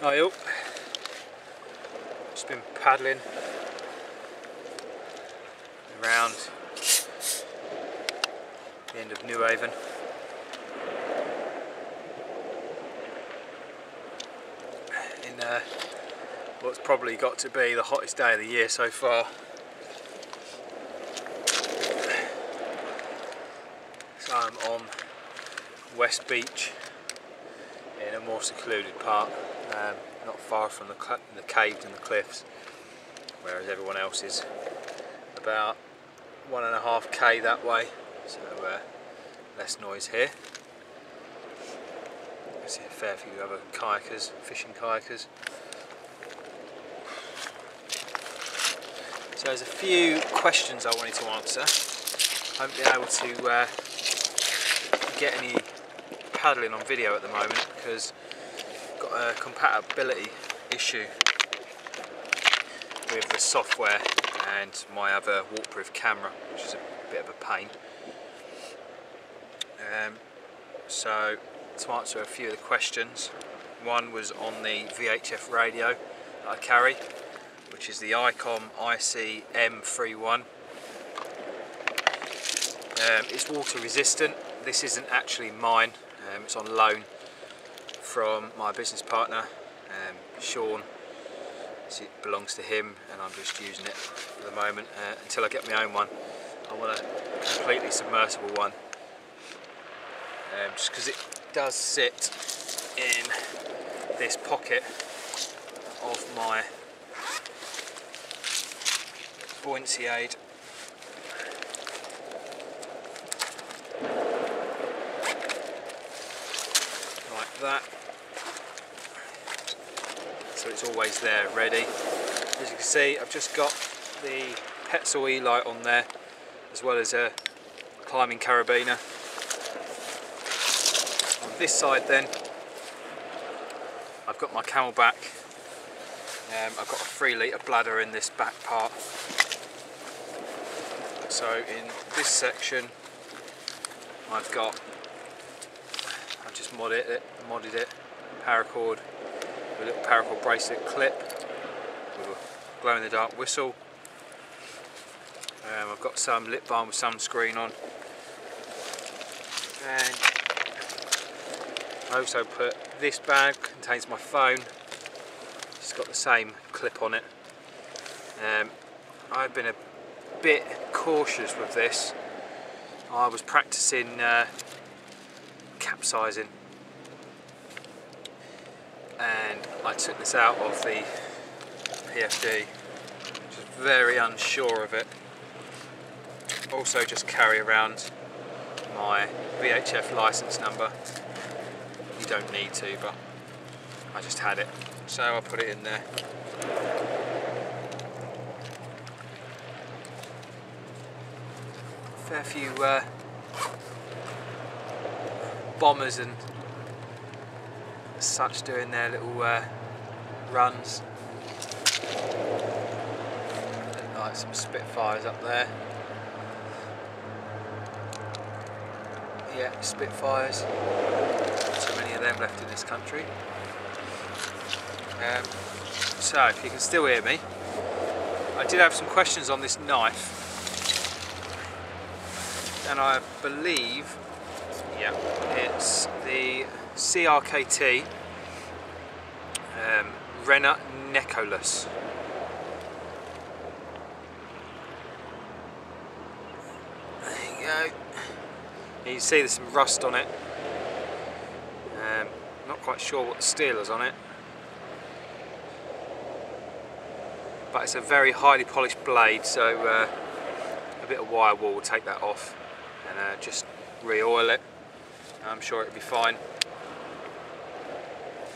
Hi all, just been paddling around the end of New Haven. In what's probably got to be the hottest day of the year so far. So I'm on West Beach in a more secluded part, not far from the caves and the cliffs, whereas everyone else is about 1.5k that way, so less noise here. I see a fair few other kayakers, fishing kayakers. So there's a few questions I wanted to answer. I haven't been able to get any paddling on video at the moment because I've got a compatibility issue with the software and my other waterproof camera, which is a bit of a pain. So to answer a few of the questions, one was on the VHF radio that I carry, which is the ICOM IC M31. It's water resistant. This isn't actually mine, it's on loan from my business partner, Sean. So it belongs to him and I'm just using it for the moment until I get my own one. I want a completely submersible one, just because it does sit in this pocket of my buoyancy aid. Like that. So it's always there ready. As you can see, I've just got the Petzl E-light on there, as well as a climbing carabiner. On this side then, I've got my Camelback. I've got a 3 litre bladder in this back part. So in this section, I've just modded it, paracord, with a little paracord bracelet clip with a glow in the dark whistle. I've got some lip balm with sunscreen on, and I also put this bag, contains my phone. It's got the same clip on it. I've been a bit cautious with this. I was practicing capsizing, and I took this out of the PFD, just very unsure of it. Also just carry around my VHF license number. You don't need to, but I just had it, so I put it in there. Fair few bombers and such doing their little runs. Like some Spitfires up there. Yeah, Spitfires. Not too many of them left in this country. So if you can still hear me, I did have some questions on this knife, and I believe, yeah, it's the CRKT Renner Necolus. There you go. You can see there's some rust on it. Not quite sure what the steel is on it, but it's a very highly polished blade, so a bit of wire wool will take that off, and just re-oil it. I'm sure it'll be fine.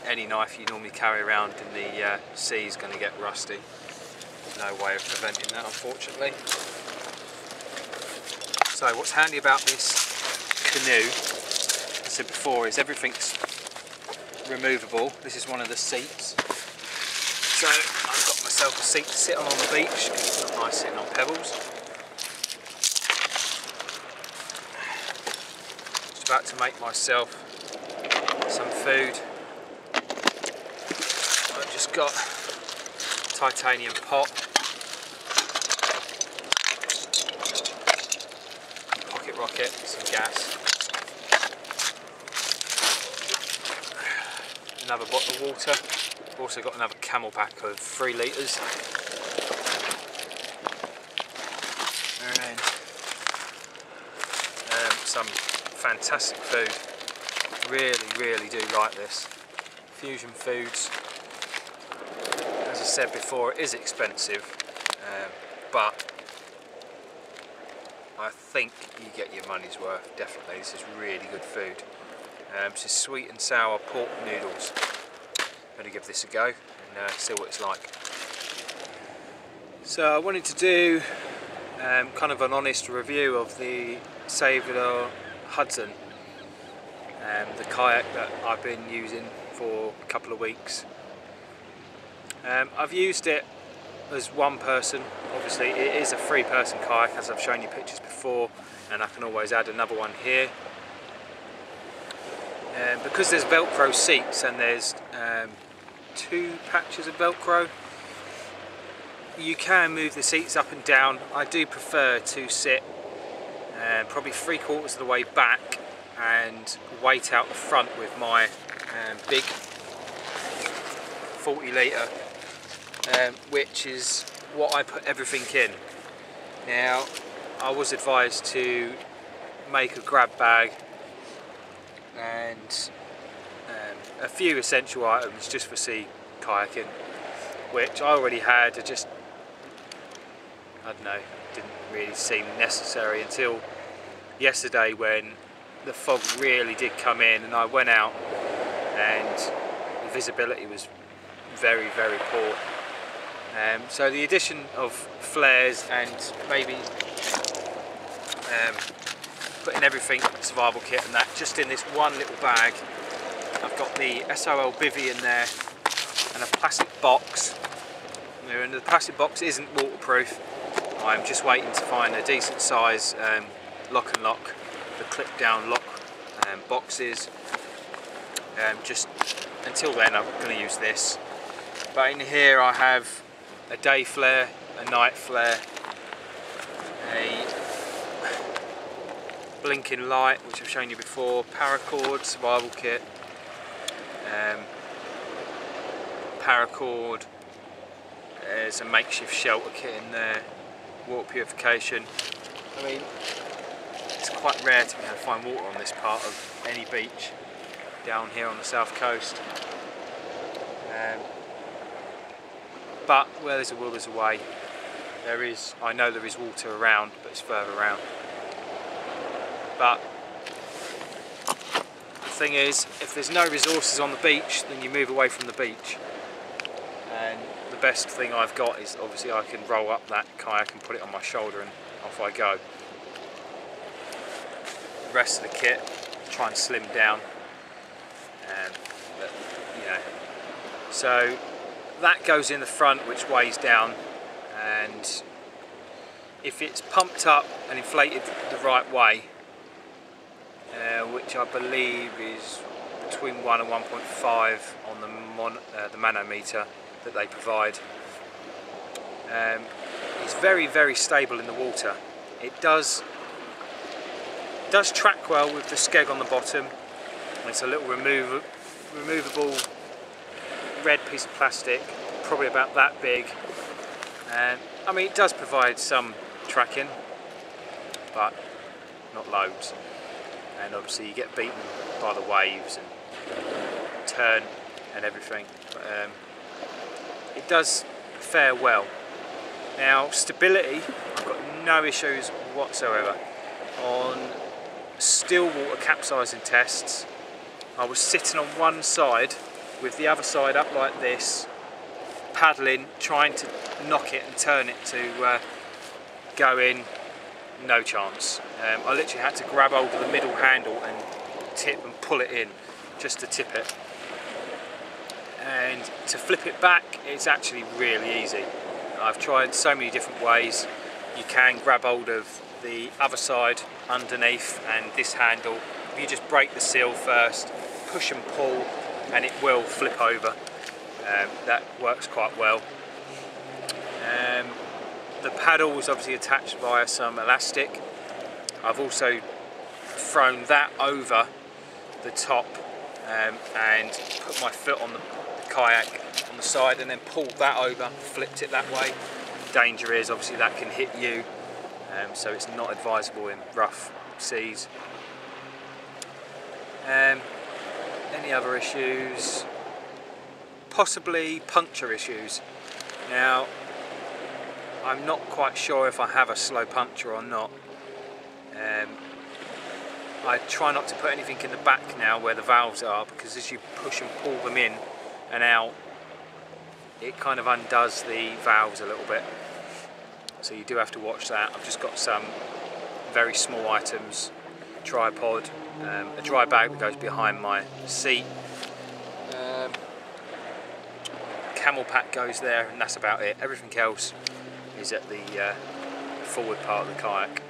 Any knife you normally carry around in the sea is going to get rusty. There's no way of preventing that, unfortunately. So what's handy about this canoe, as I said before, is everything's removable. This is one of the seats. So I've got myself a seat to sit on the beach. It's not nice sitting on pebbles. Just about to make myself some food. I've got titanium pot, pocket rocket, some gas, another bottle of water. I've also got another Camelback of 3 litres. And some fantastic food. Really do like this. Fusion Foods. As I said before, it is expensive, but I think you get your money's worth, definitely. This is really good food. This is sweet and sour pork noodles. I'm going to give this a go and see what it's like. So I wanted to do kind of an honest review of the Sailor Hudson, the kayak that I've been using for a couple of weeks. I've used it as one person. Obviously it is a 3-person kayak, as I've shown you pictures before, and I can always add another one here. Because there's Velcro seats and there's 2 patches of Velcro, you can move the seats up and down. I do prefer to sit probably 3/4 of the way back and weight out the front with my big 40 litre, which is what I put everything in. Now, I was advised to make a grab bag and a few essential items just for sea kayaking, which I already had. I don't know, didn't really seem necessary until yesterday when the fog really did come in and I went out and the visibility was very poor. So the addition of flares and maybe putting everything, survival kit and that, just in this one little bag. I've got the SOL bivvy in there and a plastic box. And the plastic box isn't waterproof. I'm just waiting to find a decent size lock and lock, the clip down lock boxes. Just until then I'm going to use this. But in here I have a day flare, a night flare, a blinking light which I've shown you before, paracord, survival kit, paracord, there's a makeshift shelter kit in there, water purification. I mean, it's quite rare to be able to find water on this part of any beach down here on the south coast. But where there's a will, there's a way. I know there is water around, but it's further around. But the thing is, if there's no resources on the beach, then you move away from the beach. And the best thing I've got is obviously I can roll up that kayak and put it on my shoulder and off I go. The rest of the kit, try and slim down. But, you know, so that goes in the front, which weighs down, and if it's pumped up and inflated the right way, which I believe is between 1 and 1.5 on the manometer that they provide, it's very stable in the water. It does track well with the skeg on the bottom. It's a little removable red piece of plastic, probably about that big. I mean, it does provide some tracking, but not loads. And obviously you get beaten by the waves and turn and everything. But, it does fare well. Now, stability, I've got no issues whatsoever. On still water capsizing tests, I was sitting on one side with the other side up like this, paddling, trying to knock it and turn it to go in. No chance. I literally had to grab hold of the middle handle and tip and pull it in just to tip it. And to flip it back, it's actually really easy. I've tried so many different ways. You can grab hold of the other side underneath and this handle. If you just break the seal first, push and pull, and it will flip over. That works quite well. The paddle is obviously attached via some elastic. I've also thrown that over the top and put my foot on the kayak on the side and then pulled that over, flipped it that way. Danger is obviously that can hit you, so it's not advisable in rough seas. Any other issues? Possibly puncture issues. Now, I'm not quite sure if I have a slow puncture or not. I try not to put anything in the back now where the valves are, because as you push and pull them in and out, it kind of undoes the valves a little bit. So you do have to watch that. I've just got some very small items, tripod, a dry bag that goes behind my seat, camel pack goes there, and that's about it. Everything else is at the forward part of the kayak.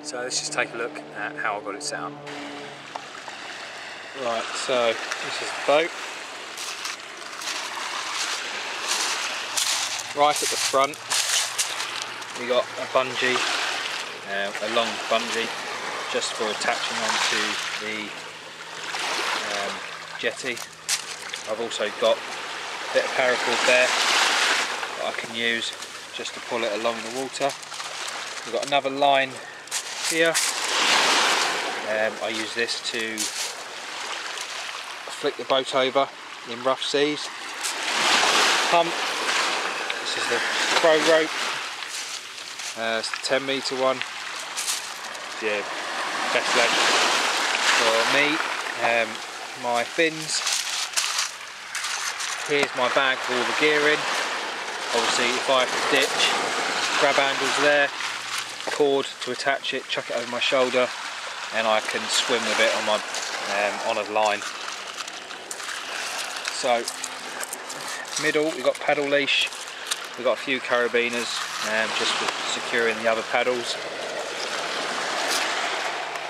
So let's just take a look at how I got it set up. Right, so this is the boat. Right at the front we got a bungee, a long bungee, just for attaching onto the jetty. I've also got a bit of paracord there that I can use just to pull it along the water. We've got another line here. I use this to flick the boat over in rough seas. Pump. This is the pro rope. It's the 10 metre one. Yeah, best length for me. My fins. Here's my bag with all the gear in. Obviously, if I have to ditch, grab handles there, cord to attach it, chuck it over my shoulder, and I can swim with it on my on a line. So, middle, we've got paddle leash. We've got a few carabiners just for securing the other paddles.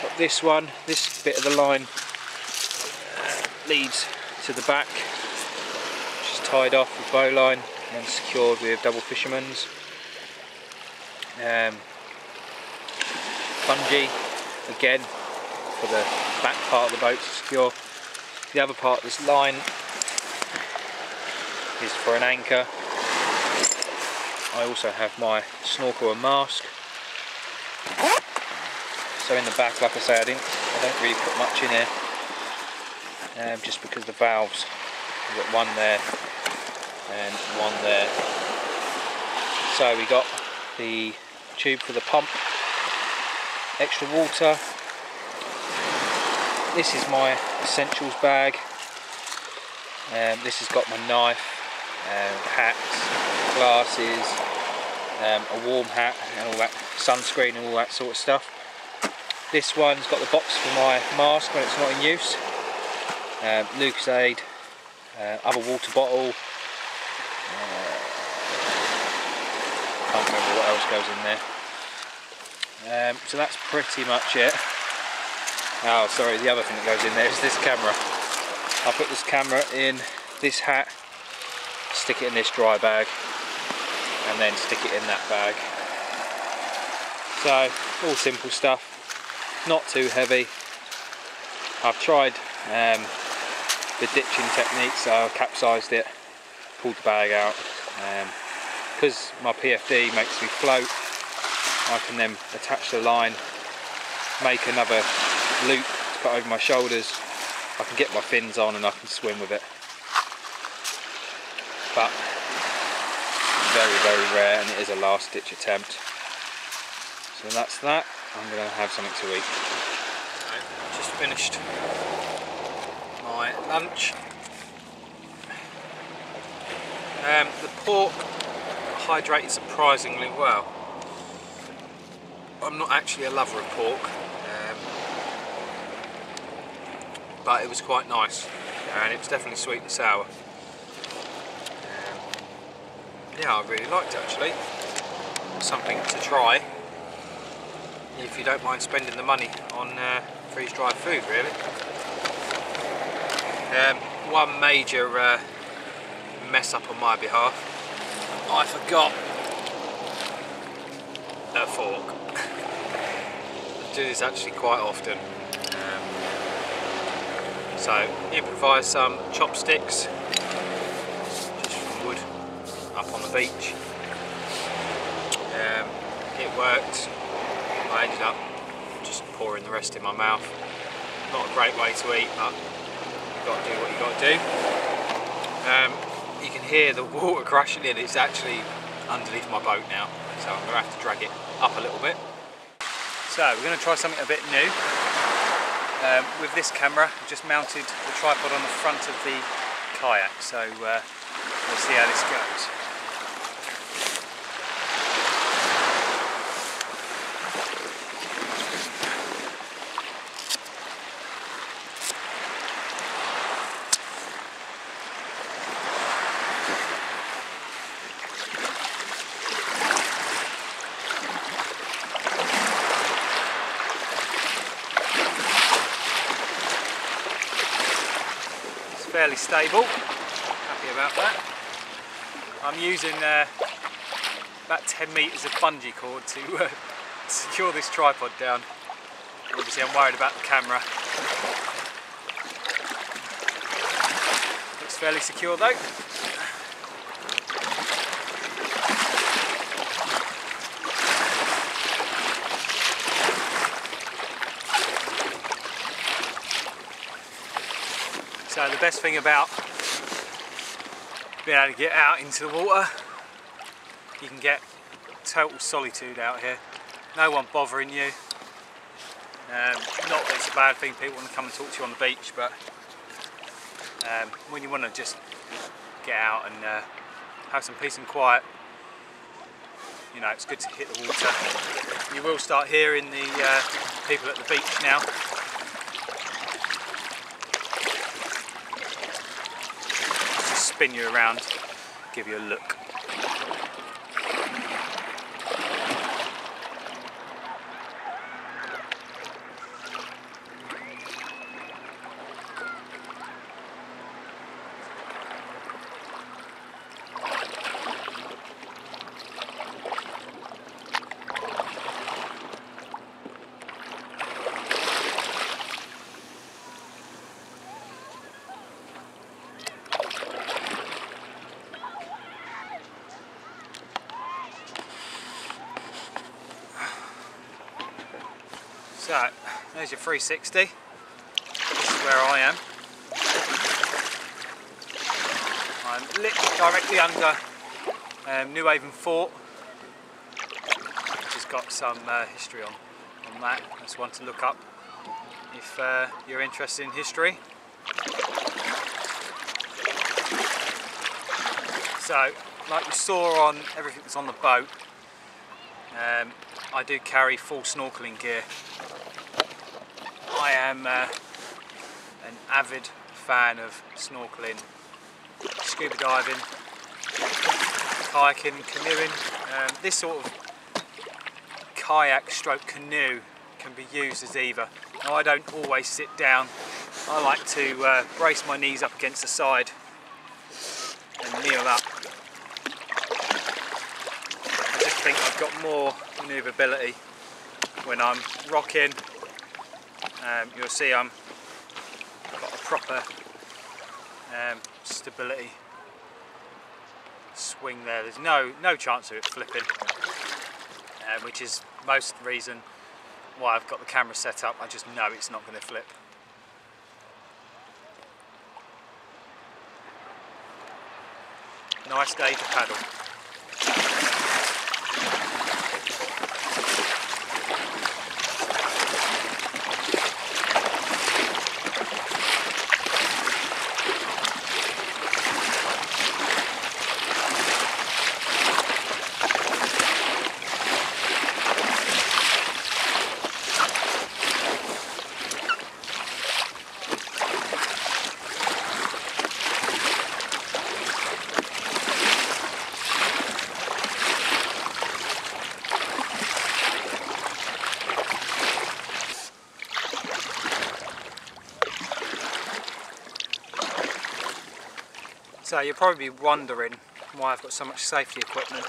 Got this one, this bit of the line leads to the back, which is tied off with bowline and secured with double fisherman's. Bungee, again, for the back part of the boat to secure. The other part of this line is for an anchor. I also have my snorkel and mask. So in the back, like I say, I don't really put much in here, just because the valves, we've got one there and one there. So we got the tube for the pump, extra water. This is my essentials bag. This has got my knife, hats, glasses, a warm hat and all that, sunscreen and all that sort of stuff. This one's got the box for my mask when it's not in use, Lucozade, other water bottle, can't remember what else goes in there. So that's pretty much it. Oh, sorry, the other thing that goes in there is this camera. I'll put this camera in this hat, stick it in this dry bag, and then stick it in that bag. So, all simple stuff, not too heavy. I've tried the ditching technique, so I capsized it, pulled the bag out. Because my PFD makes me float, I can then attach the line, make another loop to put over my shoulders. I can get my fins on and I can swim with it. But very, very rare, and it is a last ditch attempt. So that's that. I'm going to have something to eat. Just finished my lunch. The pork hydrated surprisingly well. I'm not actually a lover of pork, but it was quite nice, and it was definitely sweet and sour. Yeah, I really liked it actually. Something to try if you don't mind spending the money on freeze-dried food, really. One major mess up on my behalf. I forgot a fork. I do this actually quite often. So improvise some chopsticks, just from wood, up on the beach. It worked. I ended up just pouring the rest in my mouth. Not a great way to eat, but you've got to do what you've got to do. You can hear the water crashing in. It's actually underneath my boat now, so I'm going to have to drag it up a little bit. So we're going to try something a bit new. With this camera, I've just mounted the tripod on the front of the kayak, so we'll see how this goes. Fairly stable, happy about that. I'm using about 10 metres of bungee cord to secure this tripod down. Obviously I'm worried about the camera. Looks fairly secure though. So the best thing about being able to get out into the water, you can get total solitude out here. No one bothering you. Not that it's a bad thing, people want to come and talk to you on the beach, but when you want to just get out and have some peace and quiet, you know, it's good to hit the water. You will start hearing the people at the beach now. Spin you around, give you a look. So, there's your 360. This is where I am. I'm literally directly under New Haven Fort, which has got some history on that. That's one to look up if you're interested in history. So, like you saw on everything that's on the boat, I do carry full snorkeling gear. I am an avid fan of snorkeling, scuba diving, kayaking, canoeing. This sort of kayak stroke canoe can be used as either. Now, I don't always sit down. I like to brace my knees up against the side and kneel up. I just think I've got more manoeuvrability when I'm rocking. You'll see I've got a proper stability swing there. There's no chance of it flipping, which is most of the reason why I've got the camera set up. I just know it's not going to flip. Nice day to paddle. So you're probably wondering why I've got so much safety equipment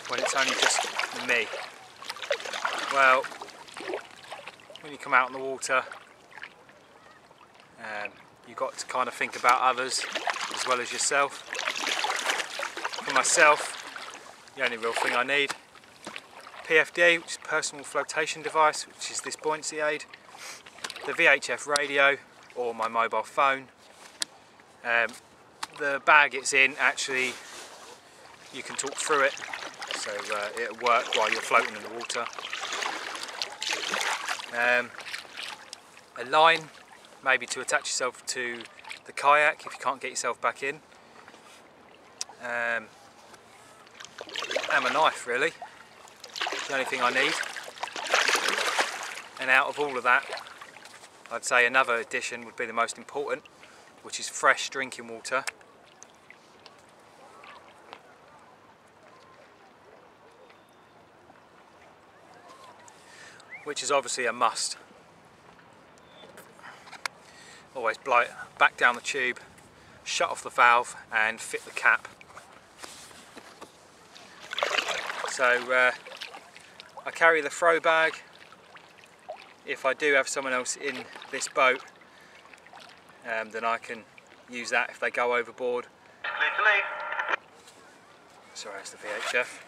when it's only just me. Well, when you come out in the water, you've got to kind of think about others as well as yourself. For myself, the only real thing I need, PFD, which is personal flotation device, which is this buoyancy aid, the VHF radio or my mobile phone. The bag it's in, actually you can talk through it, so it'll work while you're floating in the water. A line, maybe to attach yourself to the kayak if you can't get yourself back in. And a knife, really, the only thing I need. And out of all of that, I'd say another addition would be the most important, which is fresh drinking water. Which is obviously a must. Always blow it back down the tube, shut off the valve and fit the cap. So I carry the throw bag. If I do have someone else in this boat, then I can use that if they go overboard. Sorry, that's the VHF.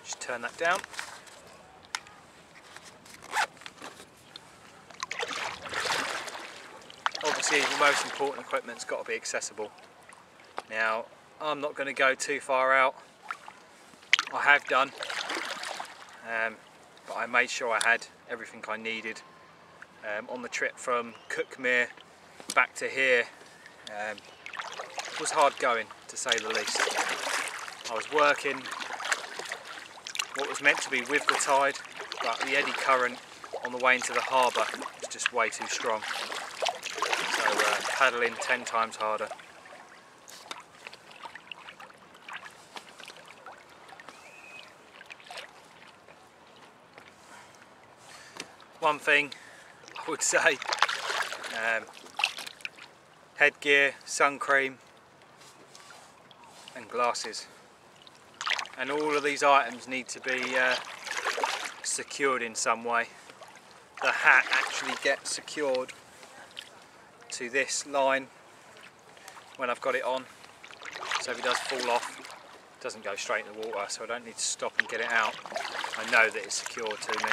Just turn that down. Obviously the most important equipment's got to be accessible. Now I'm not going to go too far out. I have done, but I made sure I had everything I needed. On the trip from Cookmere back to here, it was hard going, to say the least. I was working what was meant to be with the tide, but the eddy current on the way into the harbour was just way too strong. So paddling 10 times harder. One thing I would say, headgear, sun cream and glasses. And all of these items need to be secured in some way. The hat actually gets secured to this line when I've got it on, so if it does fall off, it doesn't go straight in the water, so I don't need to stop and get it out. I know that it's secured to me.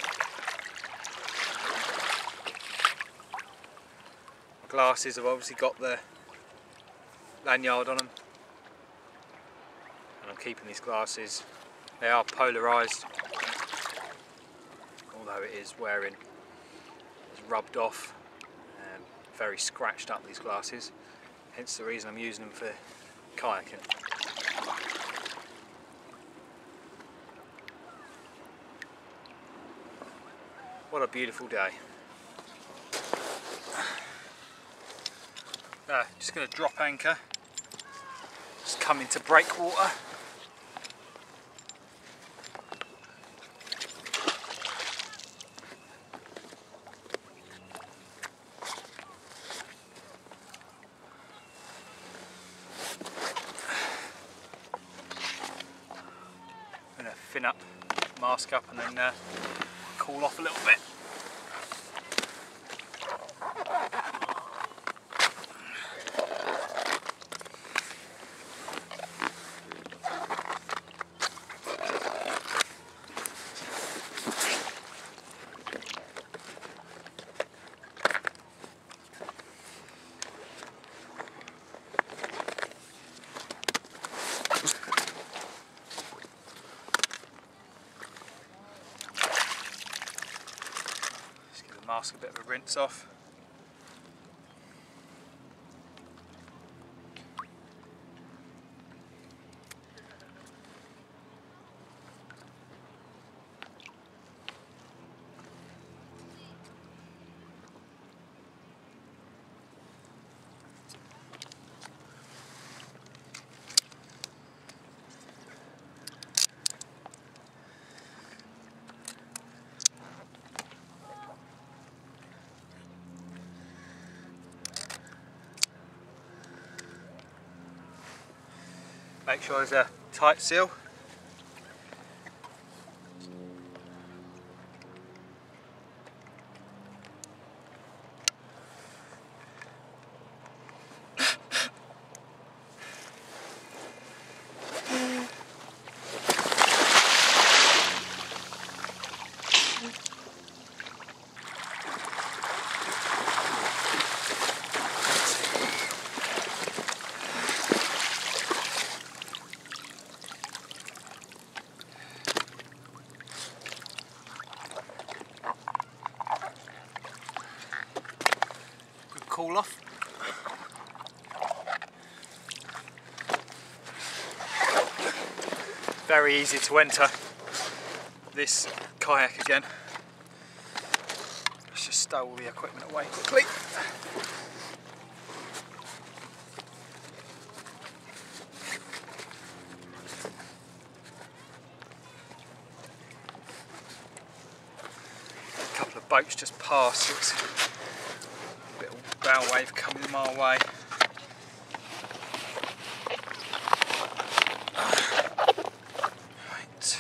My glasses have obviously got the lanyard on them, and I'm keeping these glasses. They are polarised, although it is wearing, it's rubbed off, very scratched up, these glasses, hence the reason I'm using them for kayaking. What a beautiful day. Just going to drop anchor, just come into breakwater. I'm going to fin up, mask up and then cool off a little bit. Mask a bit of a rinse off. Make sure there's a tight seal. Cool off. Very easy to enter this kayak again. Let's just stow all the equipment away quickly. A couple of boats just passed. It's bow wave coming my way. Right.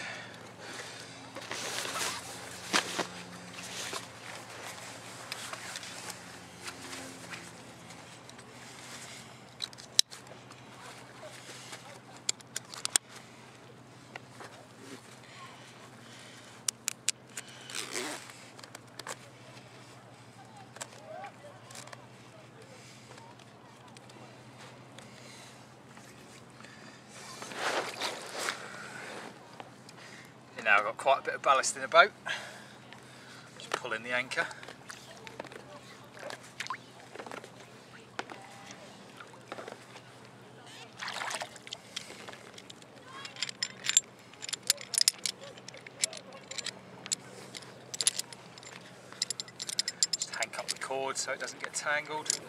Now I've got quite a bit of ballast in the boat. Just pull in the anchor. Just hank up the cord so it doesn't get tangled.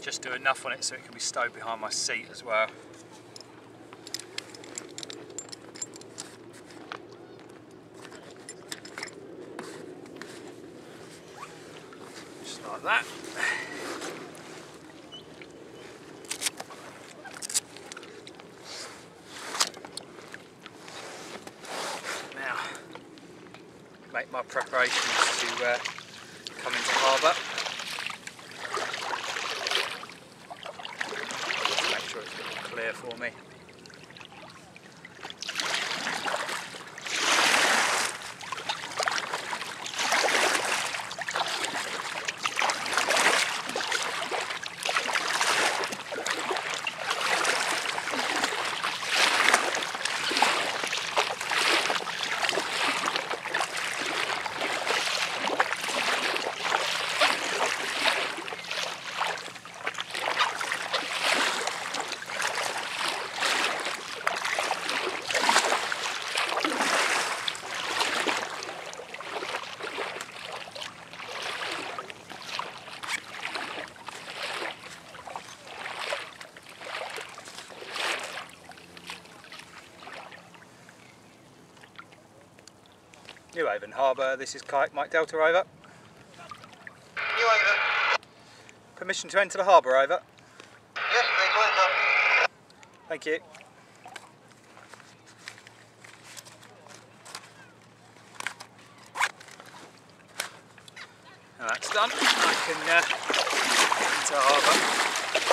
Just do enough on it so it can be stowed behind my seat as well. Just like that. Now, make my preparations to come into harbour. Clear for me. New Haven Harbour, this is Kayak Mike Delta, over. New Haven. Permission to enter the harbour, over. Yes, please enter. Thank you. Now that's done, I can enter the harbour.